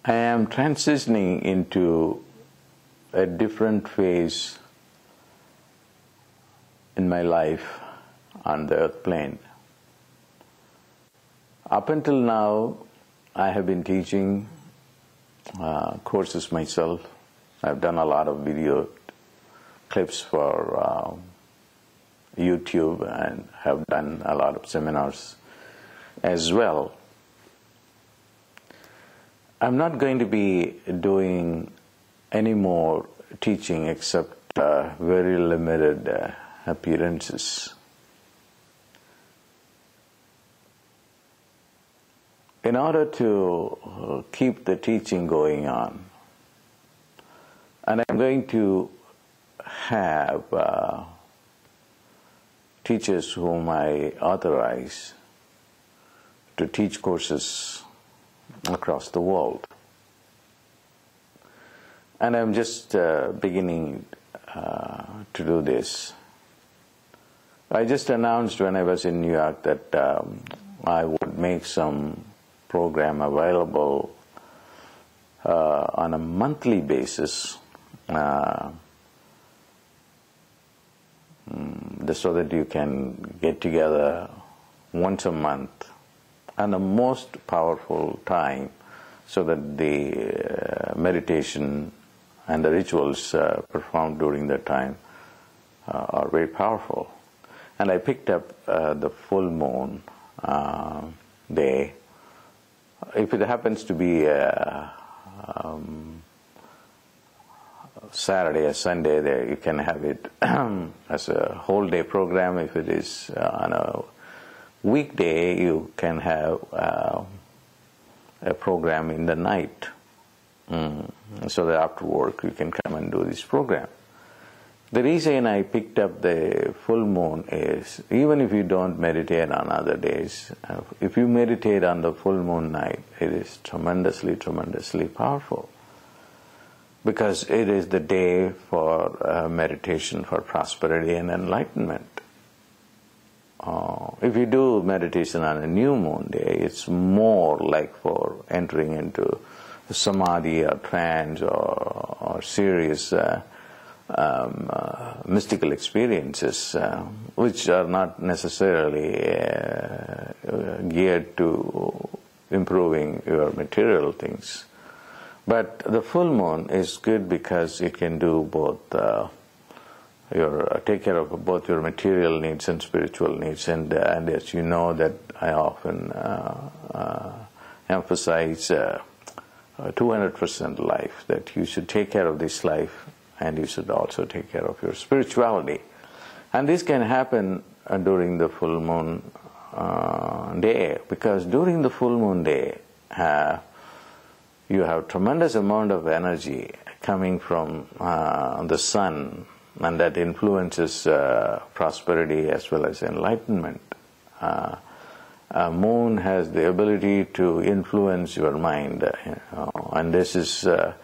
I am transitioning into a different phase in my life on the earth plane. Up until now, I have been teaching courses myself. I've done a lot of video clips for YouTube and have done a lot of seminars as well. I'm not going to be doing any more teaching except very limited appearances. In order to keep the teaching going on, and I'm going to have teachers whom I authorize to teach courses across the world. And I'm just beginning to do this. I just announced when I was in New York that I would make some program available on a monthly basis so that you can get together once a month and the most powerful time so that the meditation and the rituals performed during that time are very powerful. And I picked up the full moon day. If it happens to be Saturday or Sunday, there you can have it as a whole day program. If it is on a weekday, you can have a program in the night, so that after work you can come and do this program. The reason I picked up the full moon is, even if you don't meditate on other days, if you meditate on the full moon night, it is tremendously, tremendously powerful. Because it is the day for meditation for prosperity and enlightenment. If you do meditation on a new moon day, it's more like for entering into samadhi or trance or serious mystical experiences, which are not necessarily geared to improving your material things. But the full moon is good because it can do both take care of both your material needs and spiritual needs. And as you know, that I often emphasize 200% life, that you should take care of this life and you should also take care of your spirituality. And this can happen during the full moon day, because during the full moon day, you have tremendous amount of energy coming from the sun, and that influences prosperity as well as enlightenment. Moon has the ability to influence your mind, and this is a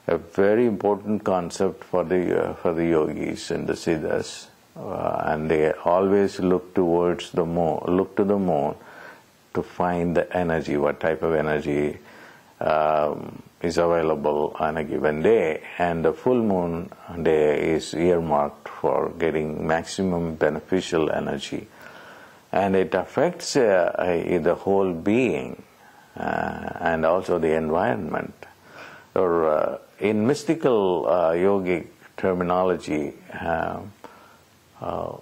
very important concept for the yogis and the siddhas, and they always look towards the moon, look to the moon to find the energy, what type of energy is available on a given day. And the full moon day is earmarked for getting maximum beneficial energy, and it affects the whole being and also the environment. Or in mystical yogic terminology,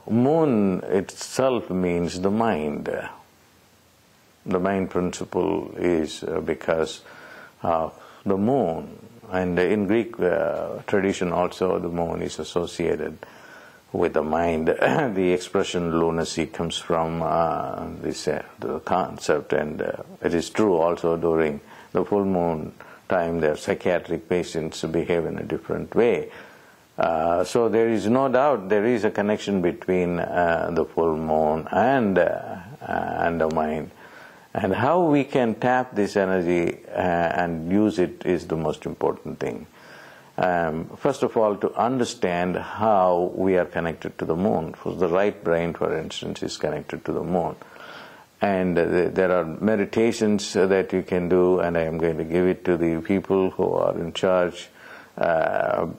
moon itself means the mind. The mind principle is because the moon, and in Greek tradition also the moon is associated with the mind. The expression lunacy comes from the concept, and it is true also during the full moon time their psychiatric patients behave in a different way. So there is no doubt there is a connection between the full moon and the mind. And how we can tap this energy and use it is the most important thing. First of all, to understand how we are connected to the moon. For the right brain, for instance, is connected to the moon. And there are meditations that you can do, and I am going to give it to the people who are in charge of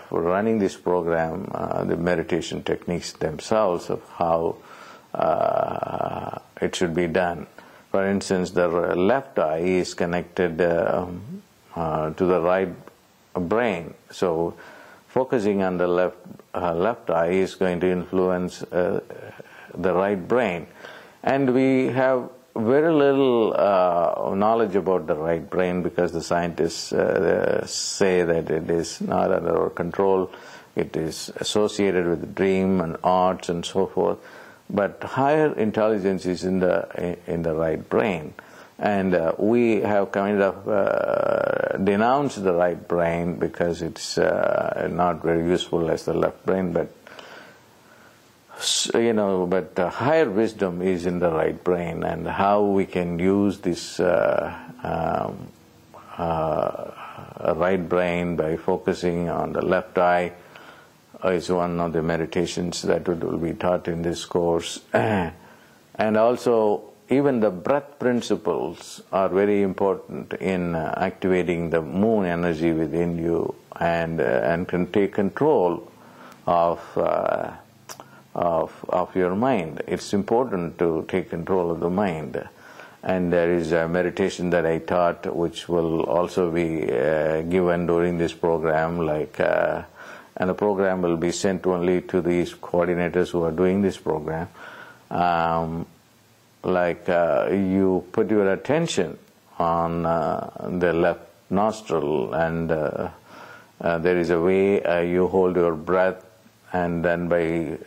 running this program, the meditation techniques themselves of how it should be done. For instance, the left eye is connected to the right brain. So focusing on the left eye is going to influence the right brain. And we have very little knowledge about the right brain because the scientists say that it is not under our control. It is associated with dream and arts and so forth. But higher intelligence is in the right brain. And we have kind of denounced the right brain because it's not very useful as the left brain, but higher wisdom is in the right brain, and how we can use this right brain by focusing on the left eye is one of the meditations that will be taught in this course. And also, even the breath principles are very important in activating the moon energy within you, and can take control of your mind. It's important to take control of the mind. And there is a meditation that I taught which will also be given during this program, and the program will be sent only to these coordinators who are doing this program. You put your attention on the left nostril, and there is a way you hold your breath, and then by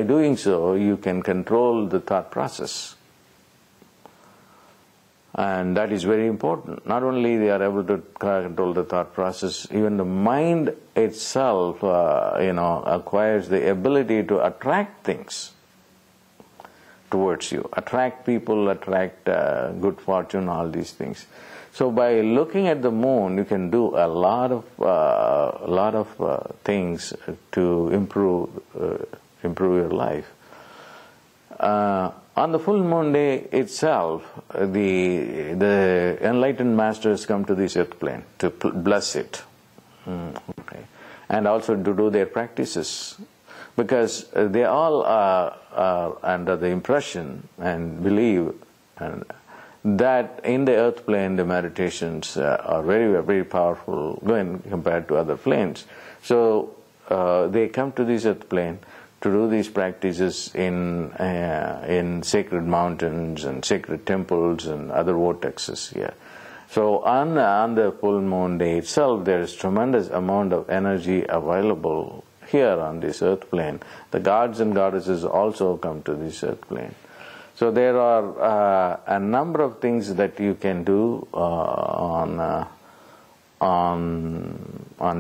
doing so you can control the thought process. And that is very important. Not only they are able to control the thought process, even the mind itself acquires the ability to attract things towards you, attract people, attract good fortune, all these things. So by looking at the moon, you can do a lot of things to improve your life. On the full moon day itself, the enlightened masters come to this earth plane to bless it, and also to do their practices, because they all are under the impression and believe that in the earth plane the meditations are very, very powerful when compared to other planes. So they come to this earth plane to do these practices in sacred mountains and sacred temples and other vortexes here. So on the full moon day itself, there is tremendous amount of energy available here on this earth plane. The gods and goddesses also come to this earth plane. So there are a number of things that you can do on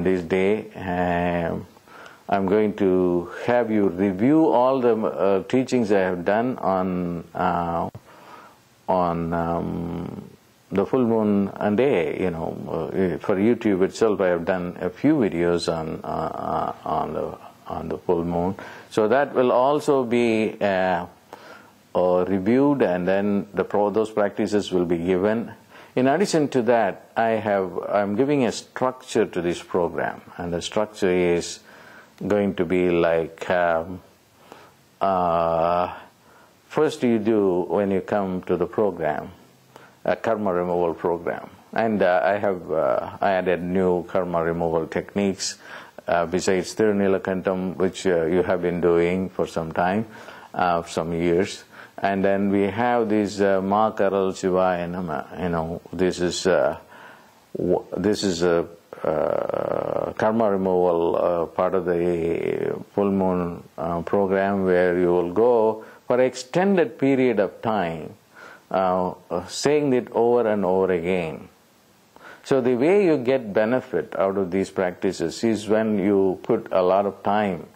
this day. I'm going to have you review all the teachings I have done on the full moon day. For YouTube itself, I have done a few videos on the full moon. So that will also be reviewed, and then those practices will be given. In addition to that, I'm giving a structure to this program, and the structure is going to be like first you do, when you come to the program, a karma removal program, and I added new karma removal techniques besides Thirunelakantam, which you have been doing for some time, some years. And then we have this Ma Karal Shivaya Nama. This is a karma removal part of the full moon program, where you will go for an extended period of time, saying it over and over again. So the way you get benefit out of these practices is when you put a lot of time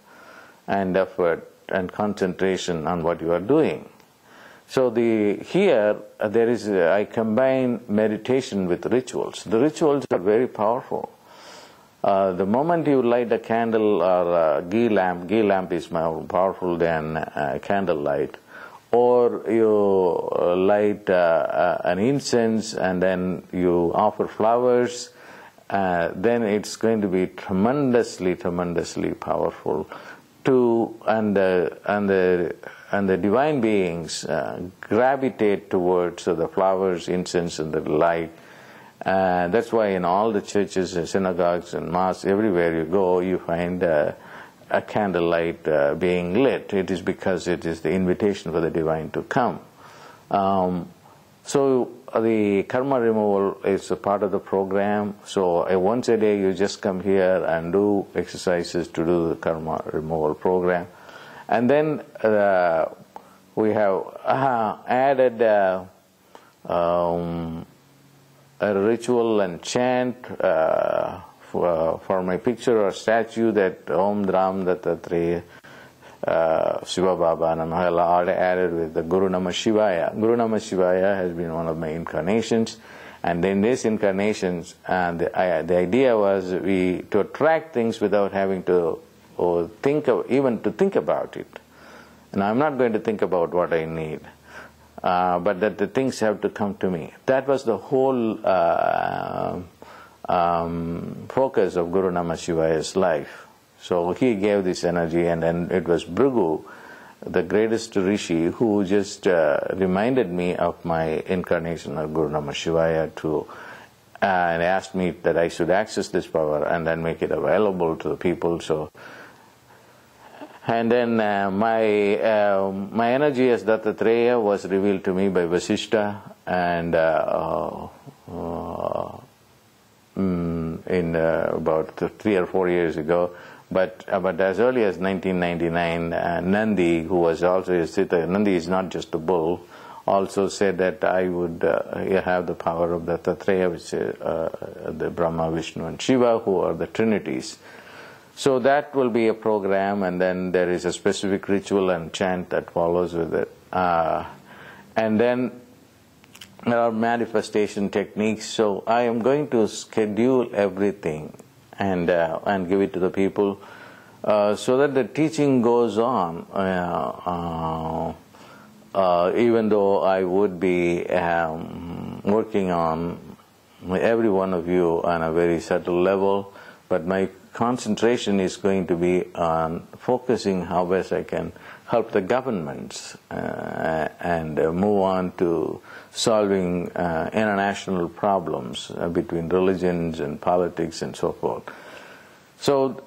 and effort and concentration on what you are doing. So I combine meditation with rituals. The rituals are very powerful. The moment you light a candle or a ghee lamp is more powerful than candlelight, or you light an incense and then you offer flowers, then it's going to be tremendously powerful. And the divine beings gravitate towards the flowers, incense, and the light. That's why in all the churches, synagogues, and mosques, everywhere you go, you find a candlelight being lit. It is because it is the invitation for the divine to come. So the karma removal is a part of the program. So once a day you just come here and do exercises to do the karma removal program. And then we have added a ritual and chant for my picture or statue, that Om Dram Dattatreya Shiva Baba Namaha, all added with the Guru Namah Shivaya. Guru Namah Shivaya has been one of my incarnations, and in this incarnations, the idea was to attract things without having to think about it. And I'm not going to think about what I need, but that the things have to come to me. That was the whole focus of Guru Namah Shivaya's life. So he gave this energy, and then it was Bhrigu, the greatest rishi, who just reminded me of my incarnation of Guru Namah Shivaya and asked me that I should access this power and then make it available to the people. So, and then my energy as Dattatreya was revealed to me by Vasishta, and in about 3 or 4 years ago. But as early as 1999, Nandi, who was also a Sita, Nandi is not just a bull, also said that I would have the power of Dattatreya, which is the Brahma, Vishnu, and Shiva, who are the trinities. So that will be a program, and then there is a specific ritual and chant that follows with it. And then there are manifestation techniques. So I am going to schedule everything and give it to the people, so that the teaching goes on. Even though I would be working on every one of you on a very subtle level, but my concentration is going to be on focusing how best I can help the governments and move on to solving international problems between religions and politics and so forth. So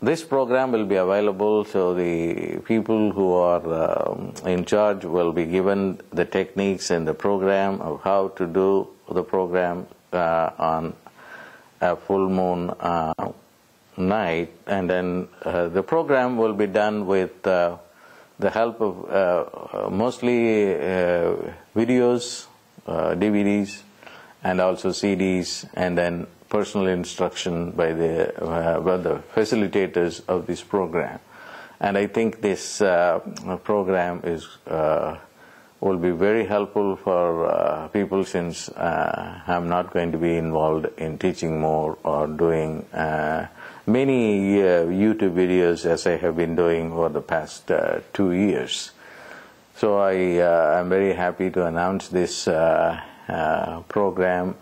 this program will be available, so the people who are in charge will be given the techniques and the program of how to do the program on a full moon night, and then the program will be done with the help of mostly videos, DVDs, and also CDs, and then personal instruction by the facilitators of this program. And I think this program will be very helpful for people, since I'm not going to be involved in teaching more or doing many YouTube videos as I have been doing over the past 2 years. So I am very happy to announce this program.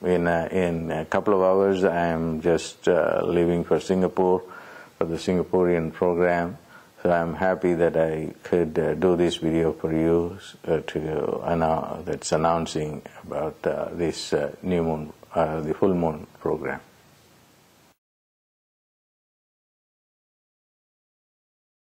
In a couple of hours I am just leaving for Singapore for the Singaporean program. So I'm happy that I could do this video for you that's announcing about this new moon, the full moon program.